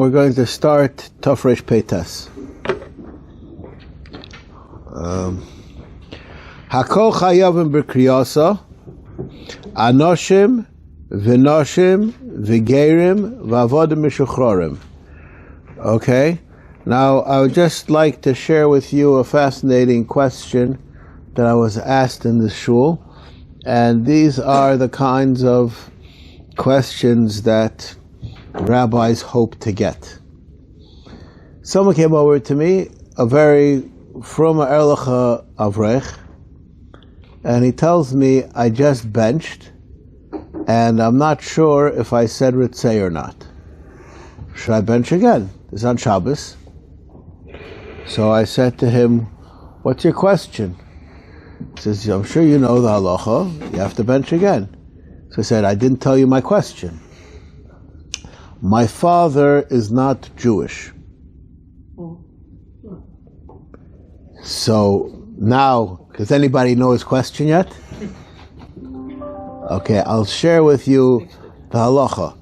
we're going to start Tafresh Peites. Hakol chayavim b'kriyasa, anoshim, v'noshim, v'gerim, v'avodim mishuchrorim. Okay? Now, I would just like to share with you a fascinating question that I was asked in the shul. And these are the kinds of questions that rabbis hope to get. Someone came over to me, a very from Erlacha Avrech, and he tells me, I just benched, and I'm not sure if I said Ritzei or not. Should I bench again? It's on Shabbos. So I said to him, what's your question? He says, I'm sure you know the halacha, you have to bench again. So I said, I didn't tell you my question. My father is not Jewish. So now, does anybody know his question yet? Okay, I'll share with you the halacha.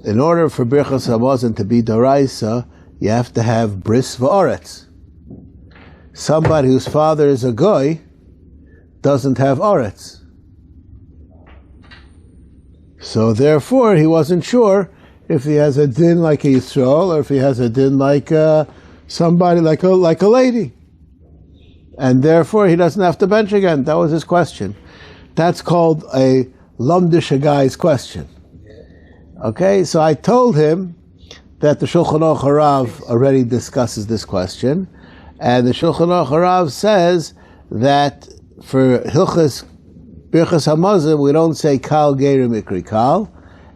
In order for Birchas Hamazon to be Doraisa, you have to have bris v'oretz. Somebody whose father is a goy doesn't have oretz. So therefore, he wasn't sure if he has a din like a Yisrael or if he has a din like somebody like a lady. And therefore, he doesn't have to bench again. That was his question. That's called a lumdish guy's question. Okay, so I told him that the Shulchan Aruch Harav already discusses this question, and the Shulchan Aruch Harav says that for Hilchos Birchas Hamazon, we don't say Kal Gerim Ikri Kal,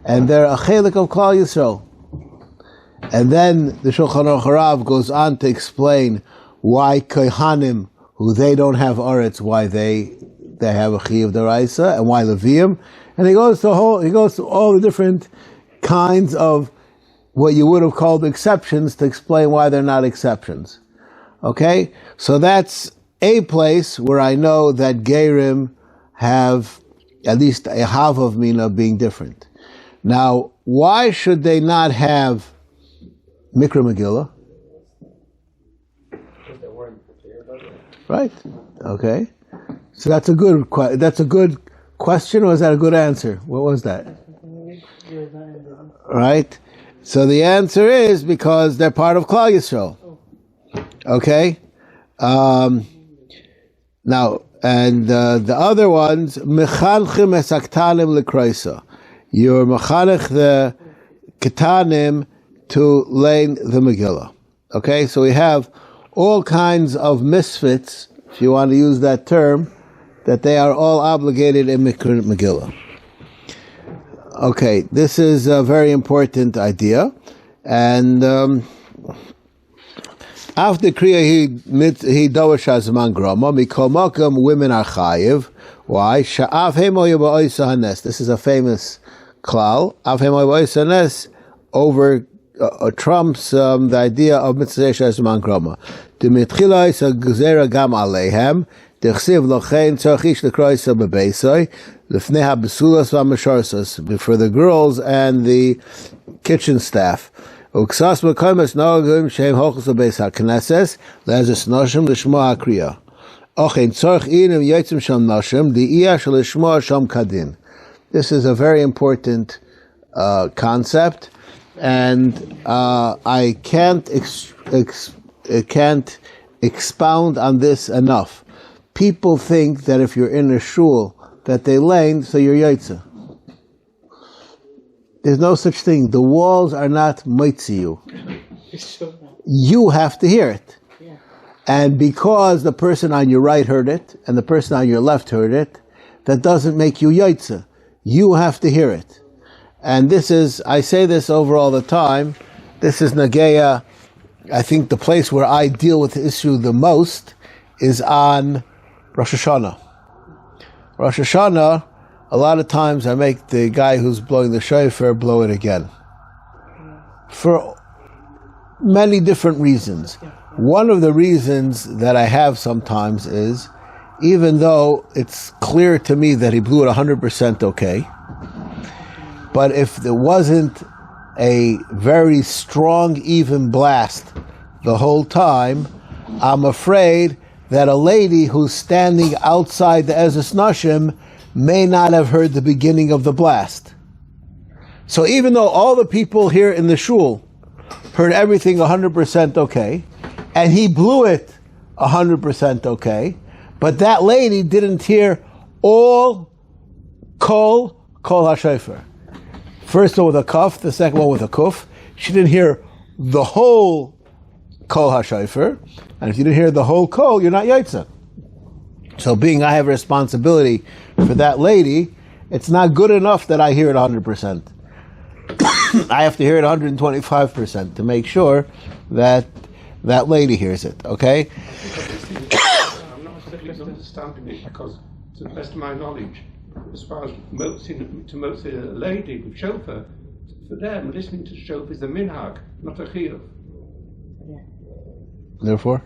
and they're a chelik of Klal Yisrael. And then the Shulchan Aruch Harav goes on to explain why Kohanim, who they don't have Aretz, why they have a Chi of Daraisa, and why Levium, and he goes to all the different kinds of what you would have called exceptions to explain why they're not exceptions. Okay? So that's a place where I know that Gerim have at least a half of mina being different. Now, why should they not have Mikra Megillah? Right. Okay. So that's a good question, or is that a good answer? What was that? Right. So the answer is because they're part of Klal Yisrael. Okay. Now, and the other ones, mechanchim esaktanim lekroisa. You're mechanech the ketanim to learn the Megillah. Okay, so we have all kinds of misfits, if you want to use that term, that they are all obligated in Megillah. Okay, this is a very important idea, and after Kriya he dovish azman grama mikol makom women are chayiv. Why? Sha'af hemoy ba'oisa hanes. This is a famous klal. Af hemoy ba'oisa hanes over trumps the idea of mitzvah azman grama. Dimitchila is a gezerah gam aleihem. Dechsiv lochein tzarchish lekroisa bebeisoi lefnei habasulas v'amesharsas, for the girls and the kitchen staff. Uksas mekomes nogim shem hochos beis hakneses lezes noshim lishma akriya. Ochein tzarch inim yitzim sham noshim li'iyah shel lishma sham kadin. This is a very important concept, and I can't expound on this enough. People think that if you're in a shul that they lane, so you're yaitza. There's no such thing. The walls are not mitzi you. You have to hear it. Yeah. And because the person on your right heard it, and the person on your left heard it, that doesn't make you yaitza. You have to hear it. And this is, I say this over all the time, this is Nageya. I think the place where I deal with the issue the most is on Rosh Hashanah. Rosh Hashanah, a lot of times I make the guy who's blowing the shofar blow it again. For many different reasons. One of the reasons that I have sometimes is, even though it's clear to me that he blew it 100% okay, but if there wasn't a very strong, even blast the whole time, I'm afraid that a lady who's standing outside the Ezras Nashim may not have heard the beginning of the blast. So even though all the people here in the shul heard everything 100% okay, and he blew it 100% okay, but that lady didn't hear all kol hashofar. First one with a kaf, the second one with a kuf. She didn't hear the whole kol hashofar, and if you didn't hear the whole kol, you're not yaitza. So being I have a responsibility for that lady, it's not good enough that I hear it 100%. I have to hear it 125% to make sure that that lady hears it, okay? I'm not understanding it because, to the best of my knowledge, as far as to a lady with shofar, for them, listening to shofar is a minhag, not a chiyuv. Therefore,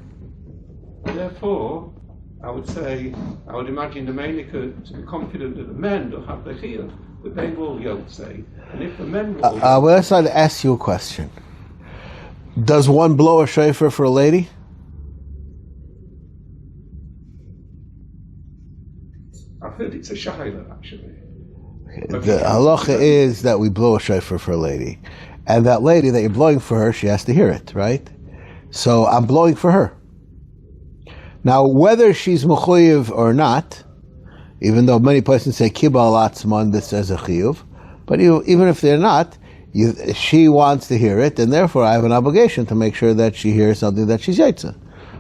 I would imagine the meinika to be confident that the men don't have the chiyuv, but they will say. And if the men will... well, let's try to ask you a question. Does one blow a shofar for a lady? I've heard it's a shayla, actually. The halacha is that we blow a shofar for a lady. And that lady that you're blowing for her, she has to hear it, right? So I'm blowing for her. Now, whether she's mechuyev or not, even though many places say kibal atzman, this says a chiyuv, but even if they're not, she wants to hear it, and therefore I have an obligation to make sure that she hears something that she's yaitza.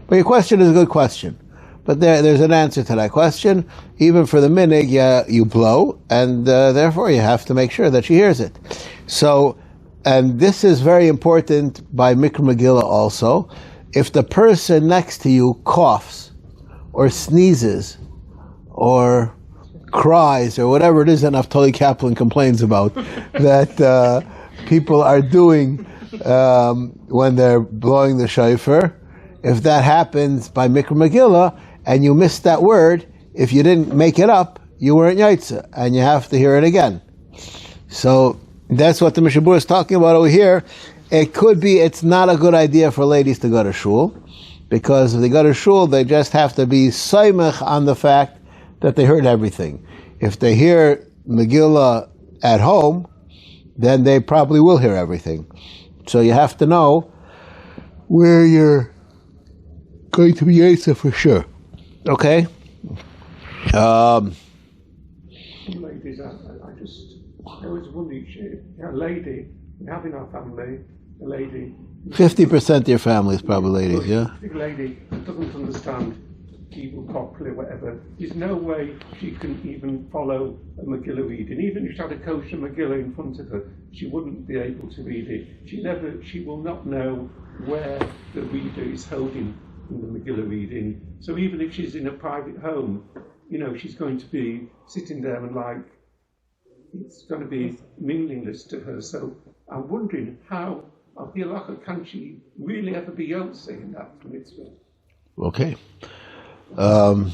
But your question is a good question. But there's an answer to that question. Even for the minig, you blow, and therefore you have to make sure that she hears it. So, and this is very important by Mikra Megillah also. If the person next to you coughs, or sneezes, or cries, or whatever it is that Naftali Kaplan complains about, that people are doing when they're blowing the shofar, if that happens by Mikra Megillah, and you missed that word, if you didn't make it up, you weren't yaitza, and you have to hear it again. So that's what the Mishnah Berurah is talking about over here. It could be it's not a good idea for ladies to go to shul, because if they go to shul, they just have to be saimach on the fact that they heard everything. If they hear Megillah at home, then they probably will hear everything. So you have to know where you're going to be yaitza for sure. Okay? Ladies, I always wonder, a lady, we have in our family, a lady... 50% of your family is probably ladies, yeah? A lady that doesn't understand Hebrew properly, whatever. There's no way she can even follow a Megillah reading. Even if she had a kosher Megillah in front of her, she wouldn't be able to read it. She will not know where the reader is holding in the Megillah reading. So even if she's in a private home, she's going to be sitting there and it's going to be meaningless to her. So I'm wondering how, of the halacha, can she really ever be yotze in that mitzvah? Okay. The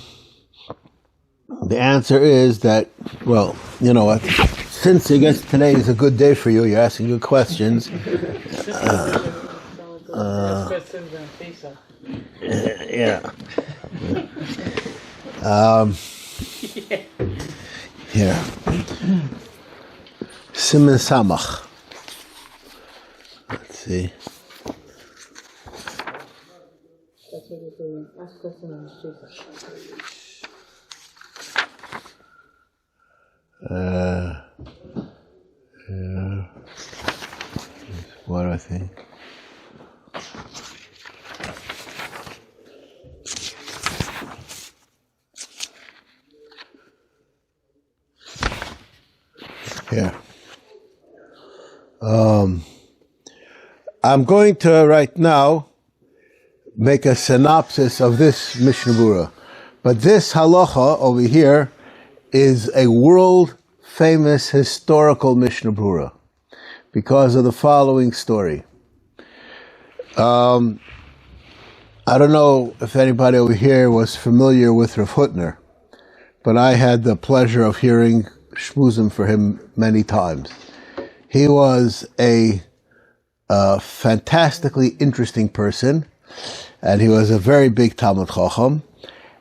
answer is that, well, you know what, since I guess today is a good day for you, you're asking good questions. Yeah. Here. Siman Samach. Let's see. Yeah. What do I think? Here. I'm going to right now make a synopsis of this Mishnah Berurah. But this halacha over here is a world famous historical Mishnah Berurah because of the following story. I don't know if anybody over here was familiar with Rav Hutner, but I had the pleasure of hearing shmuzim for him many times. He was a a fantastically interesting person, and he was a very big Talmud Chacham,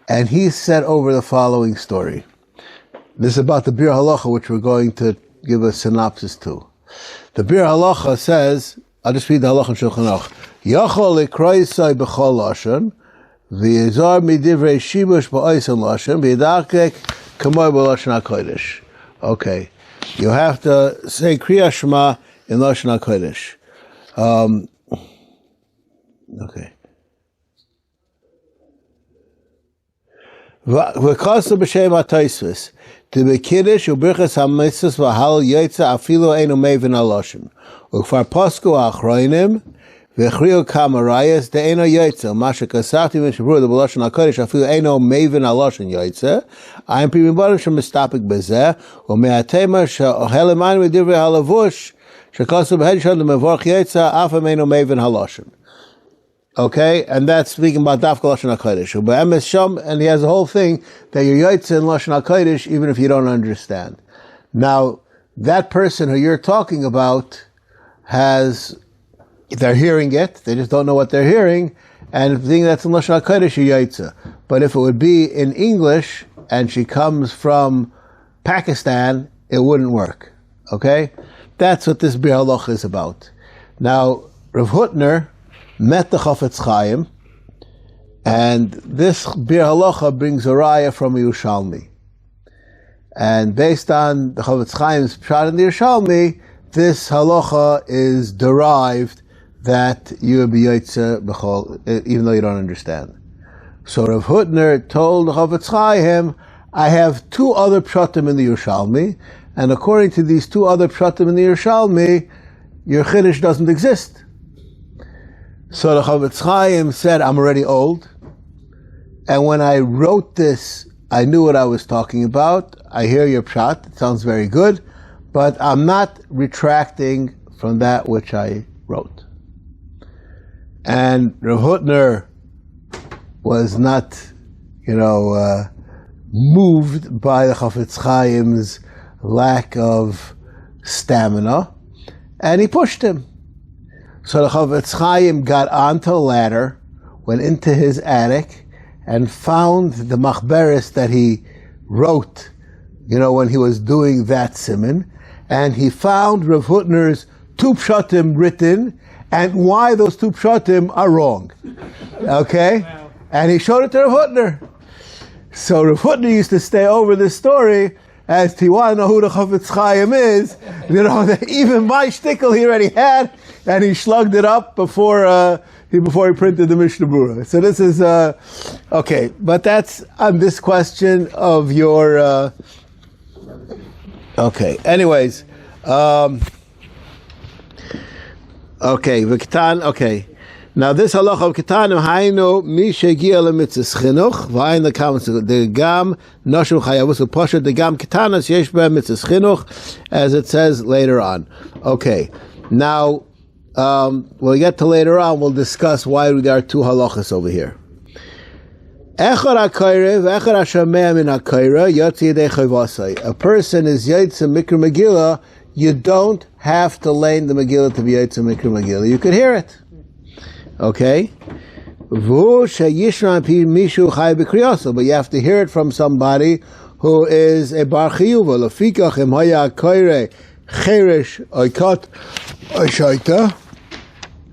and he said over the following story. This is about the Bir Halacha, which we're going to give a synopsis to. The Bir Halacha says, I'll just read the Halacha in Shulchan Aruch. Yachol likroisai b'chol lashon, v'yizar midivrei shibush ba'oisen lashon, v'yidakek kamoy b'lashon HaKodesh. Okay. You have to say Kriya Shema in Lashon HaKodesh. Okay. V'kosu b'shem HaTosfos. T'bekiddush u'birchas ha'mitzvos v'hal yotza afilu einu mevin ha'lashon. U'kfar posku ha'achroinim v'chriu kamarayas de'eino yotza. Masha kasafti v'shabru d'b'lashon HaKodesh afilu einu mevin ha'lashon yotza. I'm pre-mibarim shemistapik bezeh u'me'atema she'ohel iman v'divrei ha'lavush she'kosu b'hedshon d'mevorch yotza af einu mevin ha'lashon. Okay, and that's speaking about Dafka Lashon HaKodesh. And he has a whole thing that you're Yotze in Lashon HaKodesh even if you don't understand. Now, that person who you're talking about they're hearing it, they just don't know what they're hearing, and if the thing that's in Lashon HaKodesh, you're Yotze. But if it would be in English, and she comes from Pakistan, it wouldn't work. Okay? That's what this Bir Halacha is about. Now, Rav Hutner met the Chafetz Chaim, and this Bir Halacha brings a raya from Yerushalmi. And based on the Chafetz Chaim's pshat in the Yerushalmi, this halacha is derived that you would be Yotze b'chol, even though you don't understand. So Rav Hutner told the Chafetz Chaim, I have two other pshatim in the Yerushalmi, and according to these two other pshatim in the Yerushalmi, your Chiddush doesn't exist. So the Chafetz Chaim said, I'm already old, and when I wrote this, I knew what I was talking about. I hear your pshat, it sounds very good, but I'm not retracting from that which I wrote. And Rav Hutner was not, moved by the Chafetz Chaim's lack of stamina, and he pushed him. So the Chafetz Chaim got onto a ladder, went into his attic, and found the machberes that he wrote, when he was doing that siman, and he found Rav Hutner's two pshatim written, and why those two pshatim are wrong. Okay? Wow. And he showed it to Rav Hutner. So Rav Hutner used to stay over this story, as to want to know who the Chafetz Chaim is, even my shtickle he already had, and he slugged it up before he printed the Mishnah Berurah. So this is okay, but that's on this question of your. Okay. Anyways, okay, v'ketan. Okay. Now this halacha of ketanim hainu mi shegia lemitzvos chinuch v'ayin lekamas the gam noshim chayavus u'poshet the gam ketanas yesh b'hem mitzvos chinuch, as it says later on. Okay, now when we get to later on, we'll discuss why there are two halachas over here. Echad hakayre v'echad hashameh min hakayre yotzi yedei chayvasai. A person is yotze mikra megilla. You don't have to learn the megillah to be yotze mikra megillah. You could hear it. Okay? But you have to hear it from somebody who is a bar chiyuva. Lefikach im haya koire cheresh oikot oishaita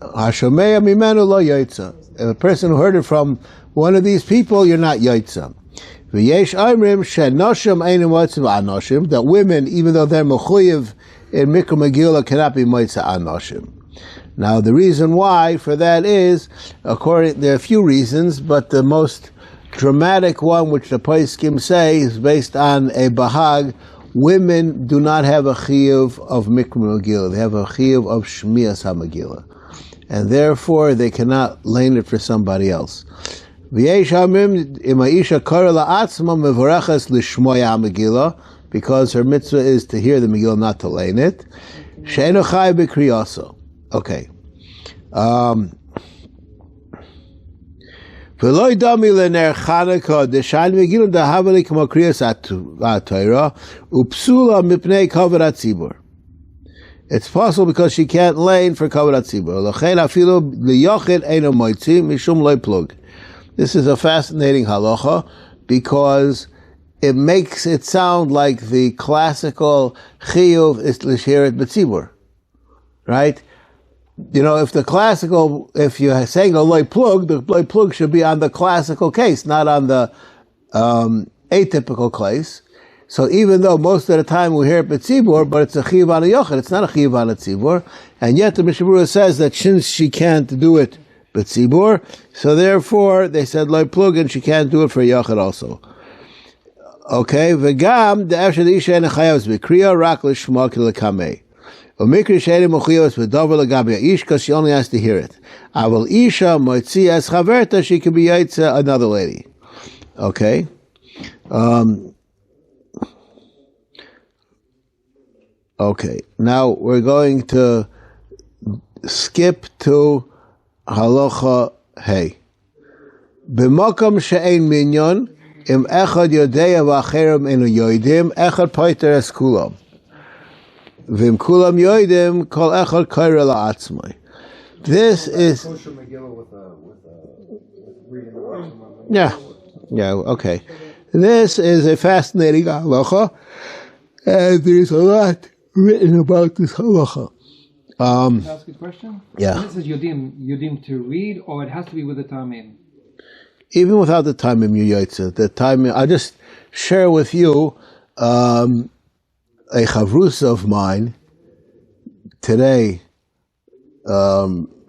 hashameya mimenu lo yotza. If a person who heard it from one of these people, you're not yotza. V'yesh amrim shenoshim einim moitza anoshim, that women, even though they're mechuyev in mikra megillah, cannot be moitza anoshim. Now, the reason why for that is, there are a few reasons, but the most dramatic one, which the poskim say, is based on a bahag. Women do not have a chiyuv of mikra megillah; they have a chiyuv of shmiyas hamegillah, and therefore they cannot learn it for somebody else. Because her mitzvah is to hear the megillah, not to learn it. She'enu chay b'kriyasa. Okay. V'lo dami le'ner Chanukah deshan megillah dahavali k'mo kriyas ha'Torah u'psula mipnei kavod hatzibur. It's possible because she can't lane for kavod hatzibur. L'chein afilu liyochid eino moitzi mishum loy plug. This is a fascinating halacha because it makes it sound like the classical chiyuv is l'sheret b'tzibur, right? You know, if you're saying a loy plug, the loy plug should be on the classical case, not on the atypical case. So even though most of the time we hear it b'tzibur, but it's a chiyuv on a yochid, it's not a chiyuv on a tzibur, and yet the Mishnah Berurah says that since she can't do it b'tzibur, so therefore they said loy plug, and she can't do it for yochid also. Okay, v'gam de'efshad isha en chayavs b'kriya rak l'shma k'lekamei. Umikri she'en mochiyos v'dover l'gabi ish, because she only has to hear it. Aval isha moitzi as chaverta, she can be yaitza another lady. Okay. Okay, now we're going to skip to halacha hey. B'makom she'ein minyon, im echad yodeya v'acherim enu yoidim, echad poiter es kulam. V'im kulam yoidim, kol echad kaira la'atzmai. This is... Yeah, okay. This is a fascinating halacha, and there's a lot written about this halacha. Can I ask a question? Yeah. This is Yodim to read, or it has to be with the Tamim? Even without the Tamim, you yaitza. The Tamim, I'll just share with you a chavrusa of mine today.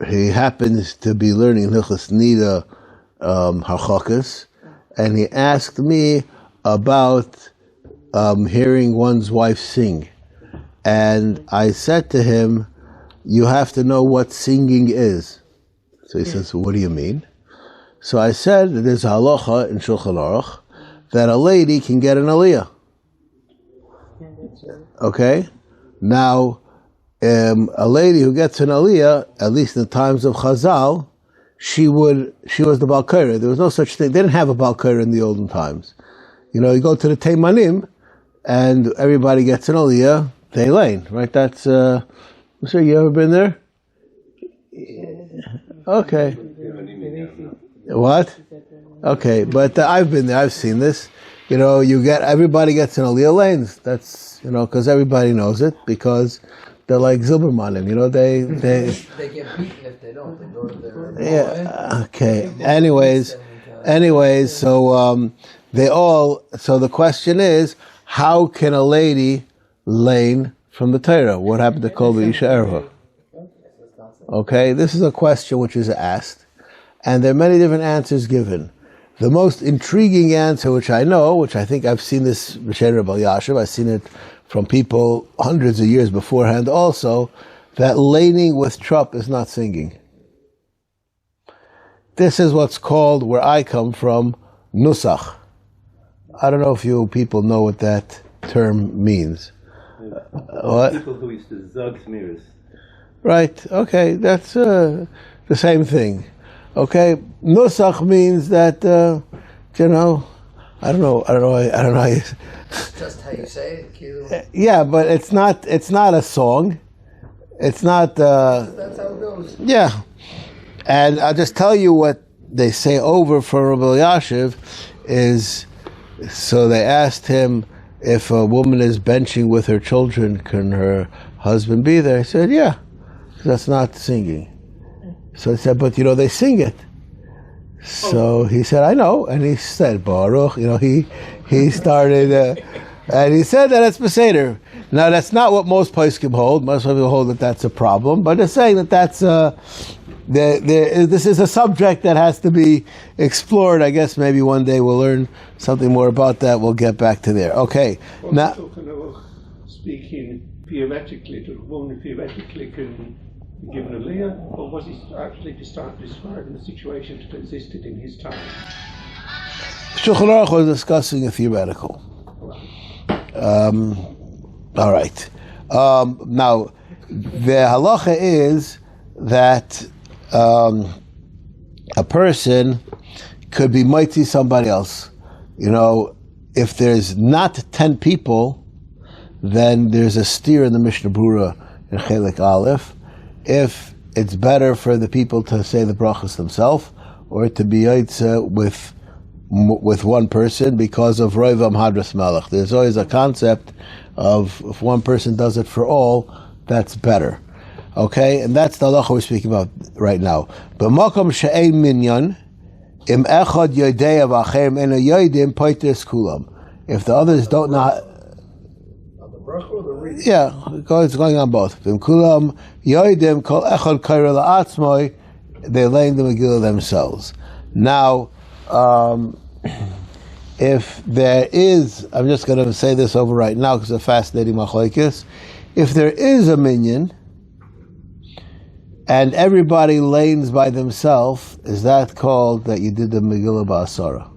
He happens to be learning Hilchos Nida halachas, and he asked me about hearing one's wife sing. And I said to him, you have to know what singing is. So he says, what do you mean? So I said, there's a halacha in Shulchan Aruch that a lady can get an aliyah. Okay? Now, a lady who gets an aliyah, at least in the times of Chazal, she was the Balkaira. There was no such thing. They didn't have a Balkaira in the olden times. You know, you go to the Teimanim, and everybody gets an aliyah, they lane, right? That's, I'm sure you ever been there? Okay. What? Okay, but I've been there, I've seen this. You know, everybody gets an aliyah lanes. That's, you know, because everybody knows it, because they're like Zilbermanim, you know, they get beaten if they don't. They go to their... Yeah, okay. Anyways, so so the question is, how can a lady lane from the Torah? What happened to Kol B'Isha Erva? Okay, this is a question which is asked, and there are many different answers given. The most intriguing answer, which I know, which I think I've seen this B'Shem Rabbi Yashiv, I've seen it from people hundreds of years beforehand also, that laning with trup is not singing. This is what's called, where I come from, nusach. I don't know if you people know what that term means. What? People who used to zug smears. Right, okay, that's the same thing. Okay, nusach means that, you know, I don't know how you... Just how you say it, yeah, but it's not a song. It's not... That's how it goes. Yeah. And I'll just tell you what they say over for Rabbi Yashiv is, so they asked him, if a woman is benching with her children, can her husband be there? He said, yeah, that's not singing. So he said, but you know, they sing it. So he said, I know. And he said, Baruch, you know, he started, and he said that it's Beseder. Now, that's not what most poskim hold. Most people hold that that's a problem, but they're saying that that's, this is a subject that has to be explored. I guess maybe one day we'll learn something more about that. We'll get back to there. Okay. Well, now, speaking theoretically, the woman theoretically can be given a aliyah, or was he actually to start describing the situation that existed in his time? Shulchan Aruch was discussing a theoretical. All right. Now, the halacha is that a person could be mighty somebody else. You know, if there's not 10 people, then there's a steer in the Mishnah Berurah in Chelik Aleph, if it's better for the people to say the brachas themselves, or to be yaitza with one person because of Roivam Hadras Melech. There's always a concept of if one person does it for all, that's better. Okay, and that's the halacha we're speaking about right now. B'makom she'ein minyan, im echad yodei v'acherim ena yodim poitres kulam. If the others don't know, On the bracha or the reading? yeah, it's going on both. V'im kulam yodim kol echad kaira la'atzmoi, they're laying the megilla themselves. Now, if there is, I'm just going to say this over right now because it's a fascinating machlokes. If there is a minyan and everybody lanes by themselves, is that called that you did the megillah ba'asara?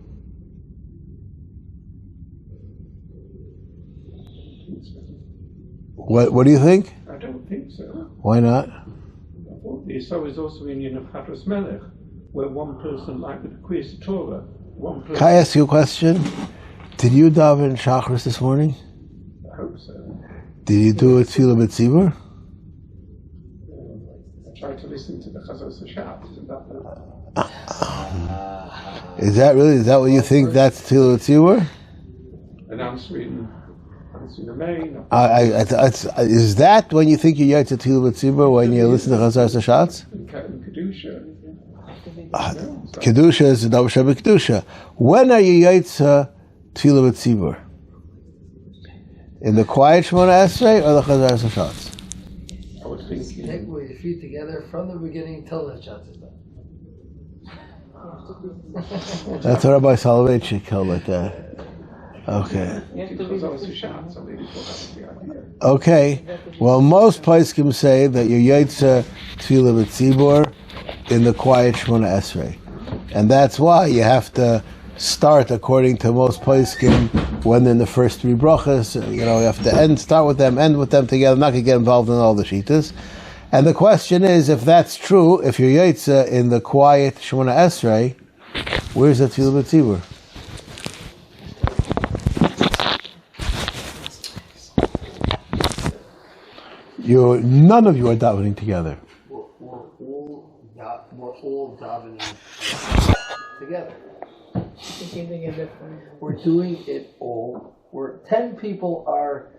What do you think? I don't think so. Why not? I thought the Isra is also in of Hadras Melech, where one person, like with the Kriyas Torah, one person... Can I ask you a question? Did you daven Shachris this morning? I hope so. Did you do a tefillah b'tzibur? I try to listen to the Chazos Hashat, isn't that Is that what you think that's tefillah b'tzibur? an answering the main? Is that when you think you're Yaitz Tefillah B'tzibur, when you listen to Chazar Sashatz? Kedusha. Kedusha is the Davar Shabbat Kedusha. When are you Yaitz Tefillah B'tzibur? In the quiet Shemona Esrei or the Chazar Sashatz? I would think Take with your feet together from the beginning till the Shabbat is done. That's what Rabbi Soloveitchik held like that. Okay. Chazos Hashat, so maybe that's the idea. Okay. Well, most poskim say that you're Yaitz Tefillah B'tzibur in the quiet Shemona Esrei. And that's why you have to start according to most poskim when in the first three brachas. You have to start with them, end with them together. I'm not going to get involved in all the shitas. And the question is, if that's true, if you're Yaitz in the quiet Shemona Esrei, where's the Tefillah B'tzibur? None of you are davening together. We're all davening together. We're doing it all. 10 people are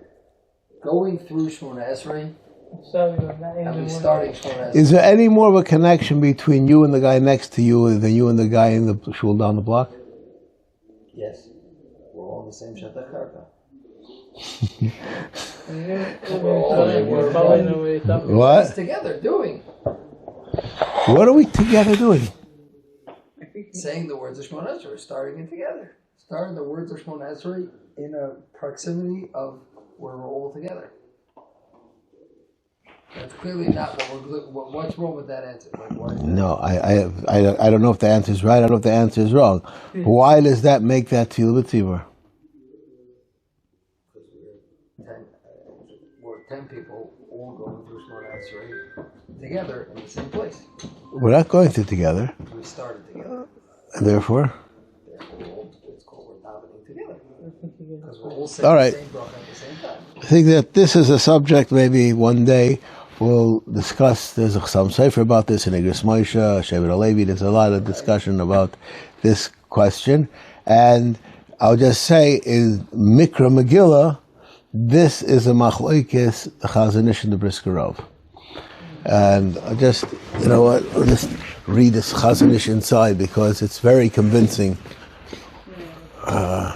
going through Shemona Esrei, and we're starting Shemona Esrei. Is there any more of a connection between you and the guy next to you than you and the guy in the shul down the block? Yes. We're all on the same Shetach Karka. What? Together doing. What are we together doing? Saying the words of Shemona Esrei, starting it together. Starting the words of Shemona Esrei in a proximity of where we're all together. That's clearly not what's wrong with that answer. No, I don't know if the answer is right. I don't know if the answer is wrong. Why does that make that Tefillah B'tzibur? We're 10 people all going through Shemona Esrei together in the same place. We're not going through together. We started together. And therefore? It's called we're davening together. Because we're all saying All right. the same bracha at the same time. I think that this is a subject maybe one day we'll discuss. There's some sefer about this in Igros Moshe, Shevet Alevi. There's a lot of discussion about this question. And I'll just say, in Mikra Megillah, this is a machlokes, the Chazon Ish and the Brisker Rov. And I'll just, I'll just read this Chazon Ish inside because it's very convincing. Yeah.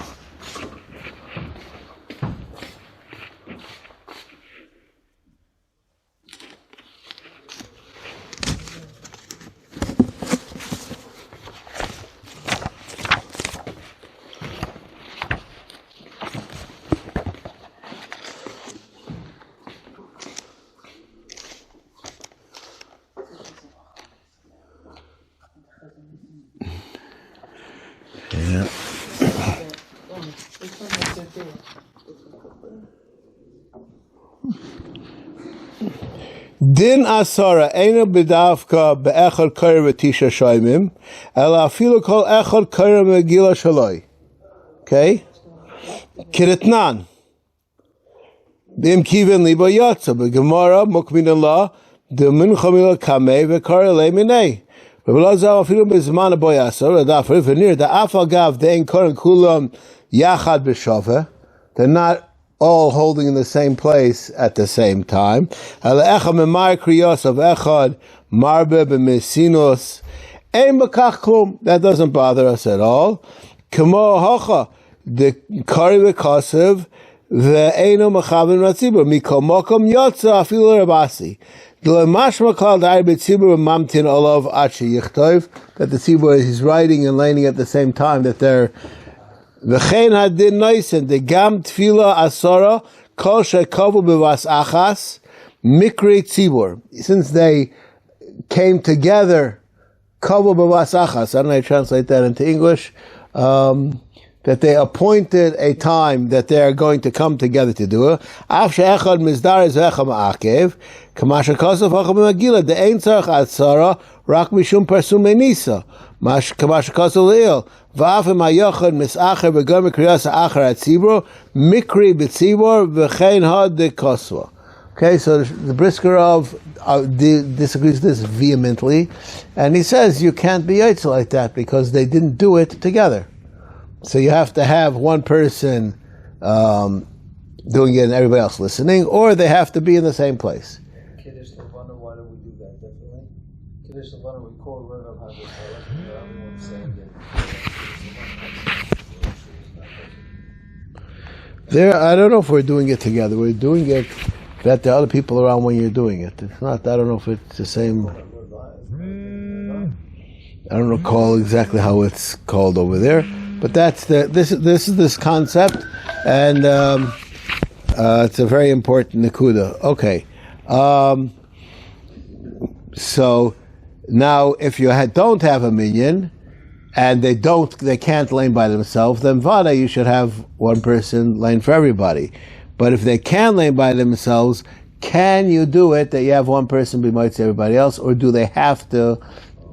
Din asara eino b'davka be'echad kair v'tisha shoymim, ela afilu kol echad kair megilla shaloi. Okay? Kiritnan. Bim kivin libo yotza, but Gemara mukmin Allah the mincha mila kamei v'kara le minei. Rabbi Lazar afilu bezman aboyasor adafar v'nir the afal gav dein koren kulam yachad b'shofar. They're not all holding in the same place at the same time. Alecha memar kriyos of echad marbe b'mesinos. Ein bakach klum. That doesn't bother us at all. Kamo hacha the kari v'kasev ve'eino machavin ratzibur mikol mokom yotza afilu rabasi. That the tzibur is writing and laying at the same time that they're v'chein hadin noisen the gam tefila asara kol shekavu b'vas achas mikri tzibur. Since they came together, kavu b'vas achas. I don't know how to translate that into English. That they appointed a time that they are going to come together to do it. After echad mizdar is echad ma'akev, kamasha kosav hacham megilla, the ein tzarach atzara, rak mishum parsum menisa, kamasha kosav leil, v'afim ha'yochad misacher v'gom kriyas ha'acher atzibro, mikri b'tzibor v'chein had de kosva. Okay, so the Brisker of disagrees with this vehemently, and he says you can't be yaitz like that because they didn't do it together. So you have to have one person doing it and everybody else listening, or they have to be in the same place. Kiddush Levana, why do we do that differently? Kiddush Levana, we call rid of Hadis but everyone's saying that. There, I don't know if we're doing it together. We're doing it that there are other people around when you're doing it. It's not. I don't know if it's the same. I don't recall exactly how it's called over there. But that's this concept, and it's a very important nekuda. Okay, so now if you don't have a minyan, and they can't lane by themselves, then vada you should have one person lane for everybody. But if they can lane by themselves, can you do it that you have one person be moitze everybody else, or do they have to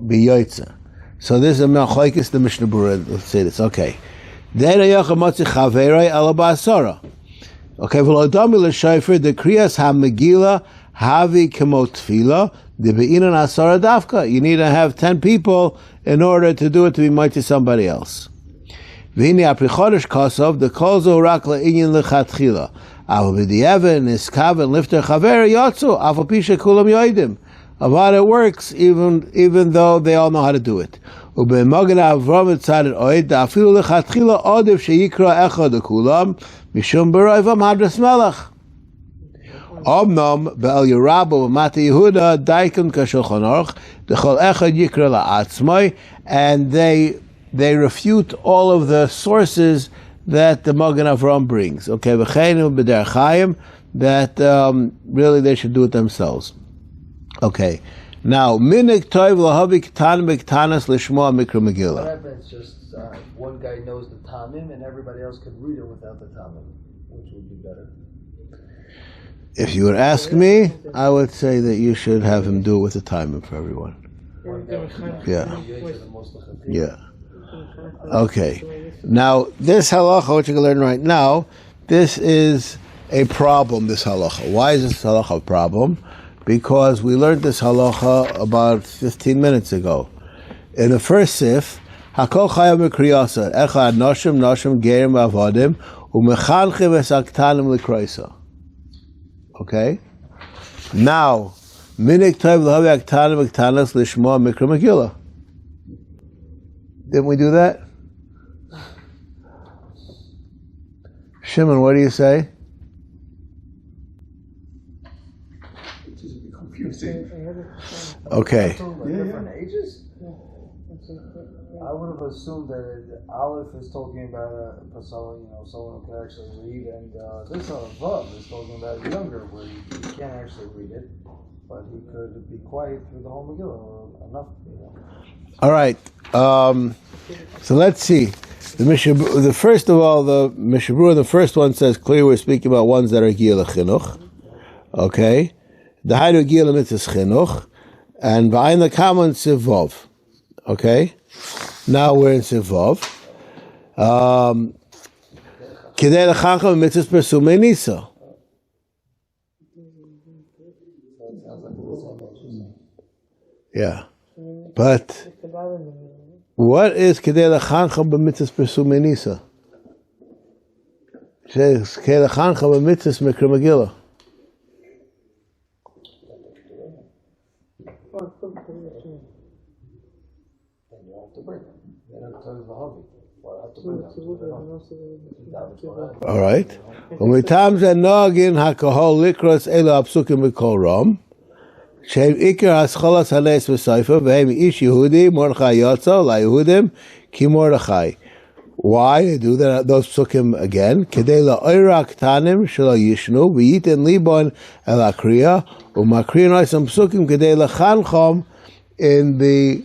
be yoitze? So this is a machlokes the Mishnah Berurah. Let's say this. Okay. Okay. V'lodami l'shofar the kriyas ha-megilla havi kemo tefila the be'inan asara dafka. You need to have 10 people in order to do it to be might to somebody else. V'hini aprichodesh kosov the kol zo rak le'inyan lechatchila. Avo b'di'even niskaven lifter chaver yotzu avo pisha kulam yoidim. About it works even though they all know how to do it. Rabbi Avrohom Baruch Mishum B'roivam Hadras Melech. Omnom Be'el Yerabu Mati Yehuda Daikun Kashulchan Aruch Dechol Echad Yikra La'atzmai, and they refute all of the sources that the Magen Avram brings. Okay, V'cheinu B'der Chaim, that really they should do it themselves. Okay, now minik toiv lahavi k'tan b'k'tanas l'shmoa mikra megilla. What happens? Just one guy knows the tamim, and everybody else could read it without the tamim, which would be better. If you would ask me, I would say that you should have him do it with the timing for everyone. Yeah. Yeah. Okay. Now this halacha, what you're going to learn right now, this is a problem. This halacha. Why is this halacha a problem? Because we learned this halacha about 15 minutes ago. In the first sif, Hakol chayav mikriyasa, echad noshim gerim avodim, umechanchim esaktanim likroisa. Okay? Now, minik toiv l'havi aktanim aktanas lishmoa mikra megilla. Didn't we do that? Shimon, what do you say? Okay. Different ages? I would have assumed that Aleph is talking about a someone who can actually read, and this Vav is talking about younger, where he can't actually read it, but he could be quiet through the whole Megillah, or enough. All right. So let's see. The first of all, the Mishnah Berurah, the first one says clearly we're speaking about ones that are giyah lechinuch. Okay. The Haidu Gila Mitzvah Chinuch, and V'ayin L'Kama Sivov. Okay? Now we're in Sivov. Kidei L'Chacham Mitzvah Persumei Nisa. Yeah. But what is Kedei Lechancha b'mitzvahs Persum Nisa? It says Kedei Lechancha b'mitzvahs Mikra Megillah. All right. Umitam zenogin hakahol likros elu apsukim mikol rom. Shem ikar hascholas hanes v'sayfa v'hem ish Yehudi Mordechai yotzo la Yehudim ki Mordechai. Why they do that? Those psukim again. Kedei la'oira ktanim shelo yishnu v'yitin libon el akriya u'makriya noisam psukim kedei lachanchom in the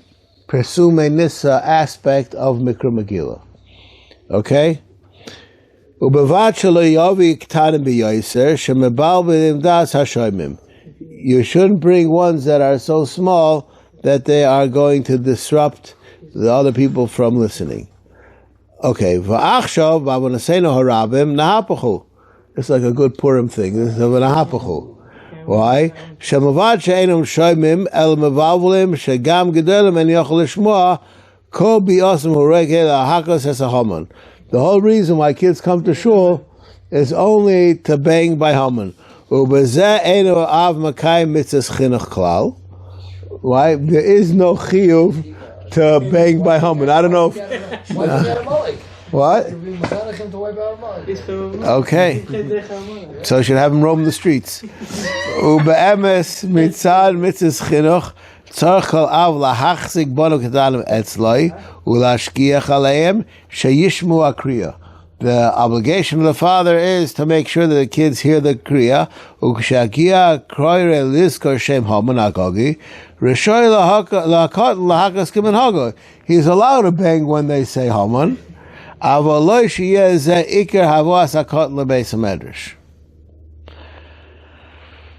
Persume Nissa aspect of Mikra Megillah. Okay? Ubevat shelo yavi ktanim b'yoser shemebal b'nim das hashoymim. You shouldn't bring ones that are so small that they are going to disrupt the other people from listening. Okay, v'achshav b'avonaseinu harabim nahapachu. It's like a good Purim thing. This is a nahapachu. Why? Shemavad she'enum shoymim el mevalvulim shegam gedolim en yochel lishmoa kol bi'osim huregel halachas esahaman. The whole reason why kids come to shul is only to bang by Haman. Ubezeh enu av makai mitzvahs chinuch klal. Why? There is no chiyuv to bang by Haman. I don't know if... What? Okay. So you should have him roam the streets. Ube'emes mitzad mitzvahs chinuch tzarich kol av lahachzik banu kedalim etzloi ulashkiach aleim sheyishmu akriya. The obligation of the father is to make sure that the kids hear the kriya. Ukshakia kroire liskor shem haman agogi rishoy lahakot lahakas kimen hago. He's allowed to bang when they say haman. Avaloi sheyeh zeh iker havas hakot lebeis hamedrash.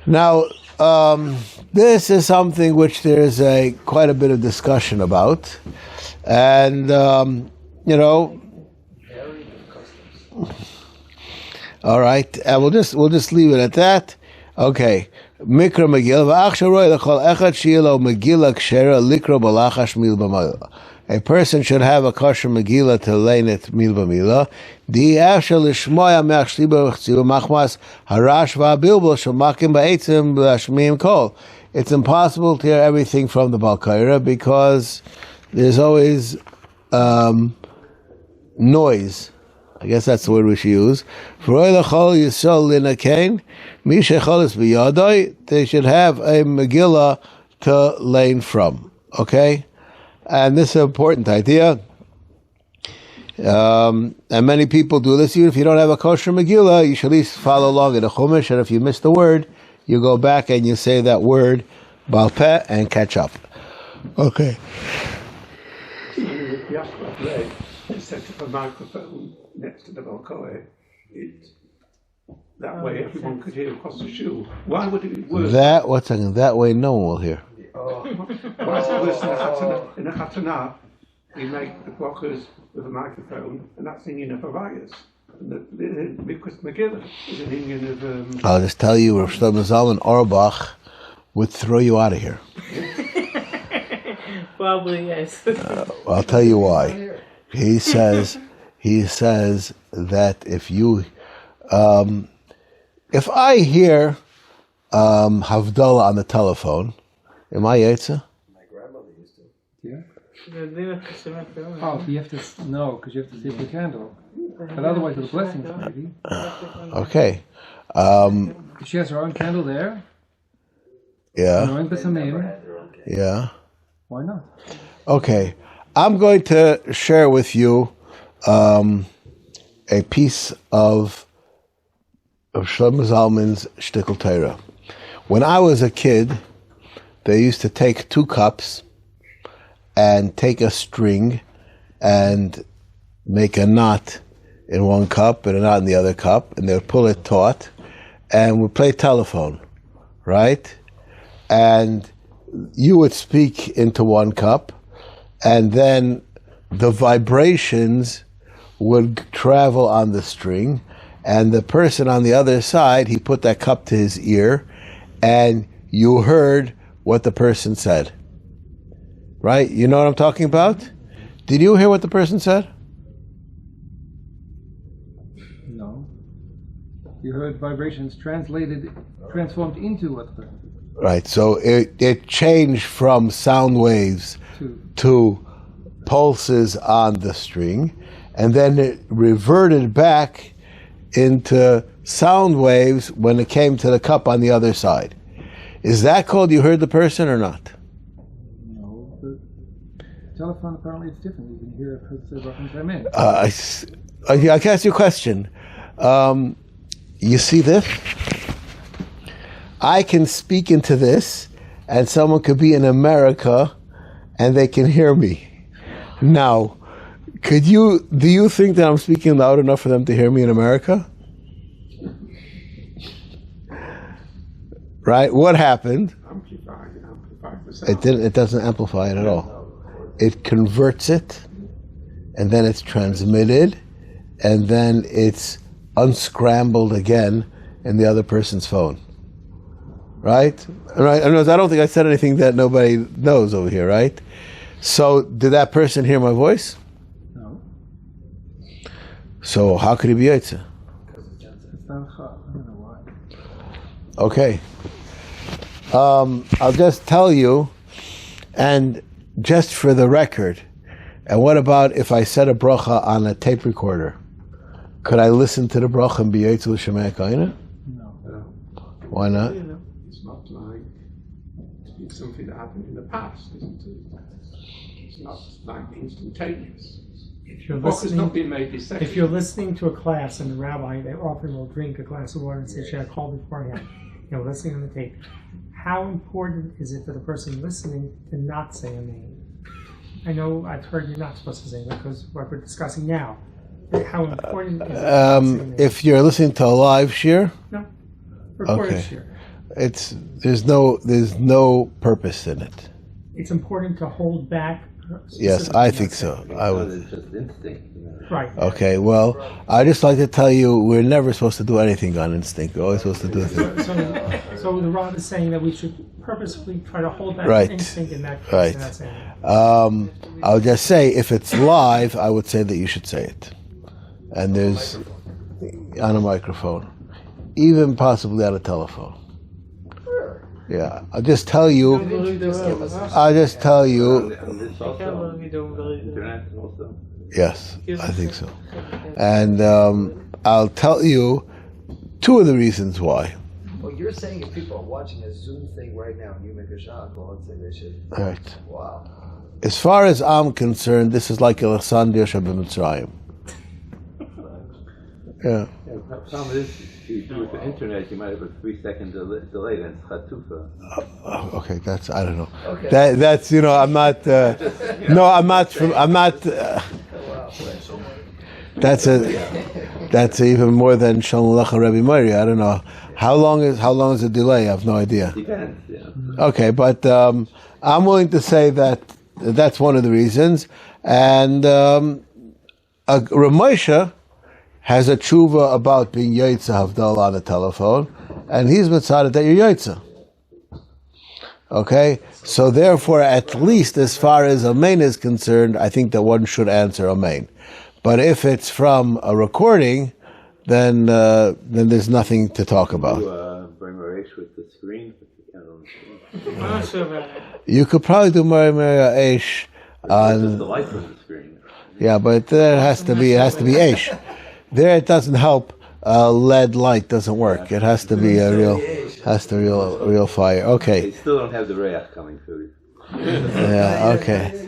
Now, this is something which there's quite a bit of discussion about, and all right, and we'll just leave it at that. Okay, Mikra Megillah v'achsharoi l'chol echad shielo Megillah kshera likro balachash mil b'mayla. A person should have a kosher Megillah to lein it mil b'mila. Di afshar lishmoya me'achshliba v'chziva machmas harash v'abilbul shemakim ba'etzim b'ashmiim kol. It's impossible to hear everything from the Balkaira because there's always noise. I guess that's the word we should use. They should have a Megillah to learn from. Okay? And this is an important idea. And many people do this. Even if you don't have a kosher Megillah, you should at least follow along in a Chumash, and if you miss the word, you go back and you say that word, Baal Peh, and catch up. Okay. Set up a microphone next to the balcony. That way everyone could hear across the shul. Why would it be worse? That way no one will hear. Why is it worse in a Chatanah? We make the brachas with a microphone, and that's singing of Arias. Because Megillah is an Indian of... I'll just tell you, Rav Shlomo Zalman Auerbach would throw you out of here. Probably, yes. I'll tell you why. He says that if I hear Havdalah on the telephone, am I Yetzer? My grandmother used to. Yeah. Oh, you have to know because you have to save the candle. But otherwise, it's a blessing, maybe. Okay. She has her own candle there. Yeah. Yeah. Why not? Okay. I'm going to share with you a piece of Shlomo Zalman's Shtickle Torah. When I was a kid, they used to take 2 cups and take a string and make a knot in one cup and a knot in the other cup, and they would pull it taut, and we'd play telephone, right? And you would speak into one cup, and then the vibrations would travel on the string, and the person on the other side, he put that cup to his ear, and you heard what the person said. Right? You know what I'm talking about? Did you hear what the person said? No. You heard vibrations transformed into what the person said. Right, so it changed from sound waves to pulses on the string, and then it reverted back into sound waves when it came to the cup on the other side. Is that called you heard the person or not? No, the telephone apparently it's different. You can hear it because the come in. I can ask you a question. You see this? I can speak into this, and someone could be in America, and they can hear me. Now, do you think that I'm speaking loud enough for them to hear me in America? Right? What happened? Amplify the sound. It doesn't amplify it at all. It converts it, and then it's transmitted, and then it's unscrambled again in the other person's phone. Right? Right. I don't think I said anything that nobody knows over here, right? So, did that person hear my voice? No. So, how could he be Yaitse? It's not a chaf. I don't know why. Okay. I'll just tell you, and just for the record, and what about if I said a bracha on a tape recorder? Could I listen to the bracha and be Yaitse l'shemei kaina? No. Why not? It's not like it's something that happened in the past, isn't it? It's not like instantaneous. If you're Bracha's listening, not being made this second. if you're listening to a class and the rabbi, they often will drink a glass of water and say, should I call beforehand? You're listening on the tape. How important is it for the person listening to not say a name? I know I've heard you're not supposed to say that because what we're discussing now. But how important is it? To not say a name? If you're listening to a live shir, No. Recorded Okay. shir. there's no purpose in it. It's important to hold back. Yes, I think so. I would. It's just instinct. Right. Okay, well, I just like to tell you, we're never supposed to do anything on instinct. We're always supposed to do things. So the Rav is saying that we should purposefully try to hold back Right. instinct in that case. Right. And that's saying I'll just say, if it's live, I would say that you should say it. And there's on a microphone, even possibly on a telephone. Yeah, I'll just tell you. Internet also. Yes, I think so. And I'll tell you two of the reasons why. Well, you're saying if people are watching a Zoom thing right now and you make a shot, well, let's say they should. All right. Wow. As far as I'm concerned, this is like Alexander Shabbat. Yeah. The problem is, if you do it with the internet, you might have a 3-second delay, then it's chatufa. Okay, that's, I don't know. Okay. That's, I'm not, no, I'm not, that's even more than Shalom Aleichem Rebbe Meiri. I don't know. How long is the delay? I have no idea. Depends, yeah. Okay, but I'm willing to say that that's one of the reasons. And Rav Moshe has a tshuva about being Yaitse Havdalah on the telephone, and he's mitzvah that you're Yaitse. Okay? So therefore, at least as far as Amen is concerned, I think that one should answer Amen. But if it's from a recording, then there's nothing to talk about. Bring Marish with the screen, but you can't on the screen. You could probably do Mari Eish Just on... the light from the screen. Yeah, but there has to be Eish. There it doesn't help. LED light doesn't work. It has to be a real fire. Okay. They still don't have the rayach coming through. Yeah. Okay.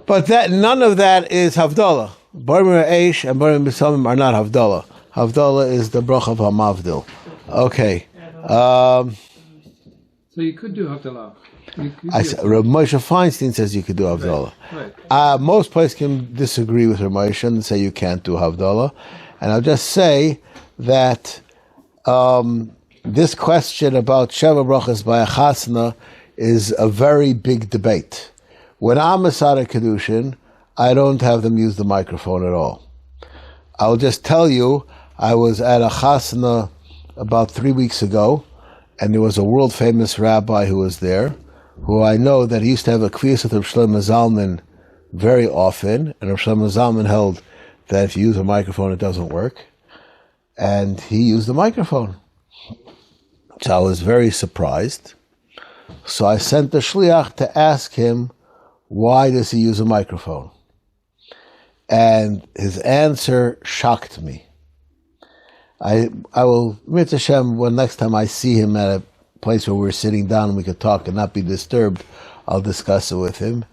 But none of that is Havdalah. Barim Eish and Barim B'Samim are not Havdalah. Havdalah is the bracha of Hamavdil. Okay. So you could do Havdalah. Rav Moshe Feinstein says you could do Havdalah. Right. Most places can disagree with Rav Moshe and say you can't do Havdalah. And I'll just say that this question about Sheva Brachas by a Chasna is a very big debate. When I'm a Sada Kedushin, I don't have them use the microphone at all. I'll just tell you, I was at a Chasna about 3 weeks ago, and there was a world-famous rabbi who was there, who I know that he used to have a kviyas with Rav Shlomo Zalman very often, and Rav Shlomo Zalman held that if you use a microphone, it doesn't work. And he used the microphone. So I was very surprised. So I sent the shliach to ask him, why does he use a microphone? And his answer shocked me. I will, Mitzvah Hashem, when next time I see him at a place where we're sitting down and we could talk and not be disturbed, I'll discuss it with him.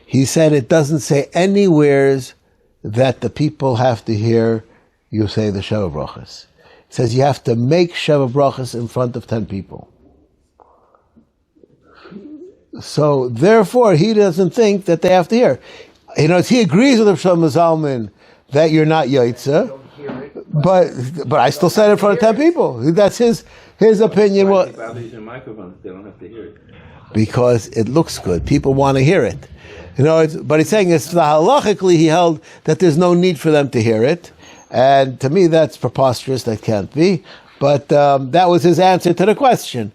He said it doesn't say anywheres that the people have to hear you say the Sheva Brachas. It says you have to make Sheva Brachas in front of 10 people. So therefore, he doesn't think that they have to hear. You know, he agrees with Rav Shlomo Zalman that you're not Yaitza, but I still said it in front of 10 people. That's his opinion. Why do they use a microphone if they don't have to hear it? Because it looks good. People want to hear it. You know, but he's saying it's halachically he held that there's no need for them to hear it. And to me, that's preposterous. That can't be. But that was his answer to the question.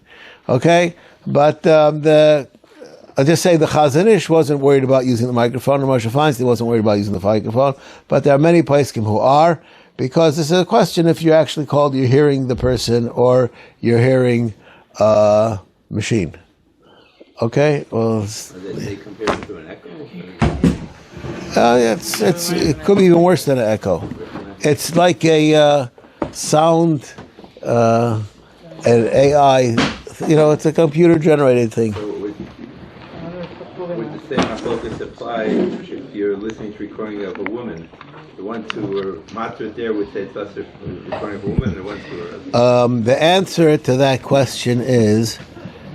Okay? But I'll just say the Chazon Ish wasn't worried about using the microphone, and Moshe Feinstein wasn't worried about using the microphone. But there are many poskim who are, because this is a question if you're actually called, you're hearing the person or you're hearing a machine. Okay? Well, they compare it to an echo? It could be even worse than an echo. It's like a sound, an AI, it's a computer-generated thing. So would the same focus apply if you're listening to recording of a woman? The ones who were matzah there would say it's us recording of a woman, the ones who are... The answer to that question is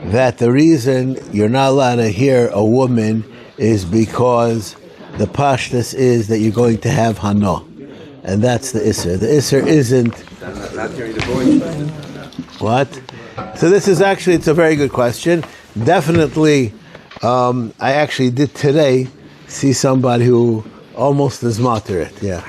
that the reason you're not allowed to hear a woman is because the pashtus is that you're going to have hana. And that's the isser. The isser isn't... Not hearing the voice. What? So this is actually, it's a very good question. Definitely, I actually did today see somebody who almost is matir it, yeah.